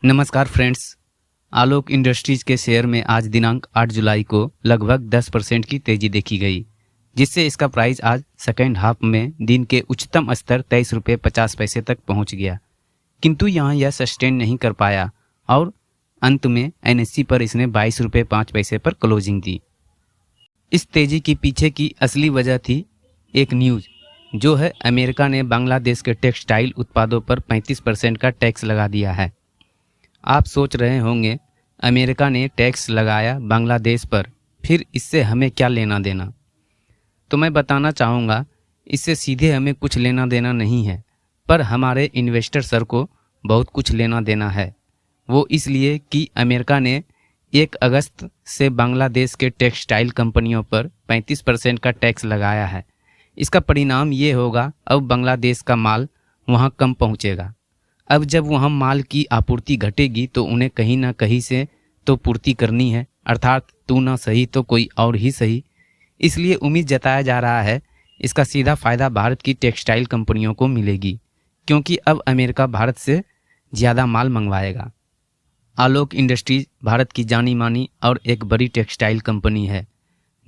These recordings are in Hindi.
नमस्कार फ्रेंड्स। आलोक इंडस्ट्रीज के शेयर में आज दिनांक 8 जुलाई को लगभग 10% की तेजी देखी गई, जिससे इसका प्राइस आज सेकेंड हाफ में दिन के उच्चतम स्तर 23 रुपये 50 पैसे तक पहुंच गया। किंतु यहां यह सस्टेन नहीं कर पाया और अंत में एनएससी पर इसने 22 रुपये 5 पैसे पर क्लोजिंग दी। इस तेजी के पीछे की असली वजह थी एक न्यूज़, जो है अमेरिका ने बांग्लादेश के टेक्सटाइल उत्पादों पर 35% का टैक्स लगा दिया है। आप सोच रहे होंगे, अमेरिका ने टैक्स लगाया बांग्लादेश पर, फिर इससे हमें क्या लेना देना? तो मैं बताना चाहूँगा, इससे सीधे हमें कुछ लेना देना नहीं है, पर हमारे इन्वेस्टर सर को बहुत कुछ लेना देना है। वो इसलिए कि अमेरिका ने 1 अगस्त से बांग्लादेश के टेक्सटाइल कंपनियों पर 35% का टैक्स लगाया है। इसका परिणाम ये होगा, अब बांग्लादेश का माल वहाँ कम पहुँचेगा। अब जब वहाँ माल की आपूर्ति घटेगी तो उन्हें कहीं ना कहीं से तो पूर्ति करनी है, अर्थात तू ना सही तो कोई और ही सही। इसलिए उम्मीद जताया जा रहा है इसका सीधा फ़ायदा भारत की टेक्सटाइल कंपनियों को मिलेगी, क्योंकि अब अमेरिका भारत से ज़्यादा माल मंगवाएगा। आलोक इंडस्ट्रीज भारत की जानी मानी और एक बड़ी टेक्सटाइल कंपनी है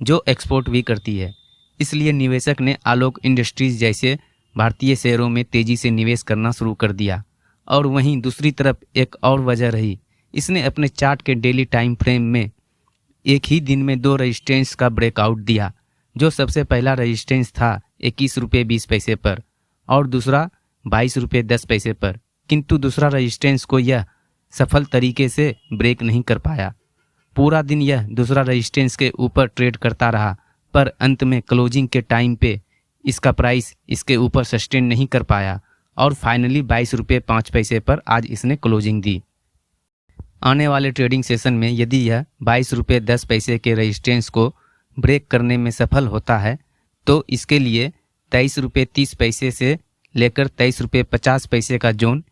जो एक्सपोर्ट भी करती है। इसलिए निवेशक ने आलोक इंडस्ट्रीज जैसे भारतीय शेयरों में तेज़ी से निवेश करना शुरू कर दिया। और वहीं दूसरी तरफ एक और वजह रही, इसने अपने चार्ट के डेली टाइम फ्रेम में एक ही दिन में 2 रेजिस्टेंस का ब्रेकआउट दिया। जो सबसे पहला रेजिस्टेंस था 21 रुपये 20 पैसे पर और दूसरा 22 रुपये 10 पैसे पर, किंतु दूसरा रेजिस्टेंस को यह सफल तरीके से ब्रेक नहीं कर पाया। पूरा दिन यह दूसरा रेजिस्टेंस के ऊपर ट्रेड करता रहा, पर अंत में क्लोजिंग के टाइम पे इसका प्राइस इसके ऊपर सस्टेन नहीं कर पाया और फाइनली 22 रुपये 5 पैसे पर आज इसने क्लोजिंग दी। आने वाले ट्रेडिंग सेशन में यदि यह 22 रुपये 10 पैसे के रेजिस्टेंस को ब्रेक करने में सफल होता है तो इसके लिए 23 रुपये 30 पैसे से लेकर 23 रुपये 50 पैसे का जोन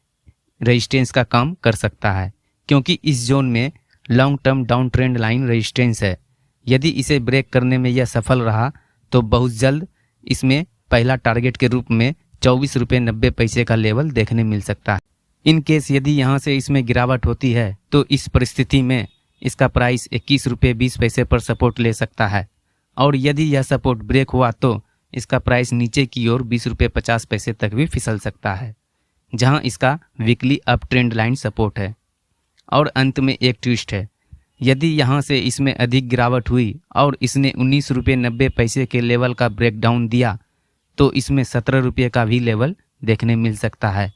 रेजिस्टेंस का काम कर सकता है, क्योंकि इस जोन में long term down trend line resistance है। यदि इसे ब्रेक करने में यह सफल रहा तो बहुत जल्द इसमें पहला टारगेट के रूप में 24 रुपये 90 पैसे का लेवल देखने मिल सकता है। इन केस यदि यहाँ से इसमें गिरावट होती है तो इस परिस्थिति में इसका प्राइस 21 रुपये 20 पैसे पर सपोर्ट ले सकता है, और यदि यह सपोर्ट ब्रेक हुआ तो इसका प्राइस नीचे की ओर 20 रुपये 50 पैसे तक भी फिसल सकता है, जहाँ इसका weekly up trend line support है। और अंत में एक ट्विस्ट है, यदि यहाँ से इसमें अधिक गिरावट हुई और इसने 19 रुपये 90 पैसे के लेवल का ब्रेकडाउन दिया तो इसमें 17 रुपये का भी लेवल देखने मिल सकता है।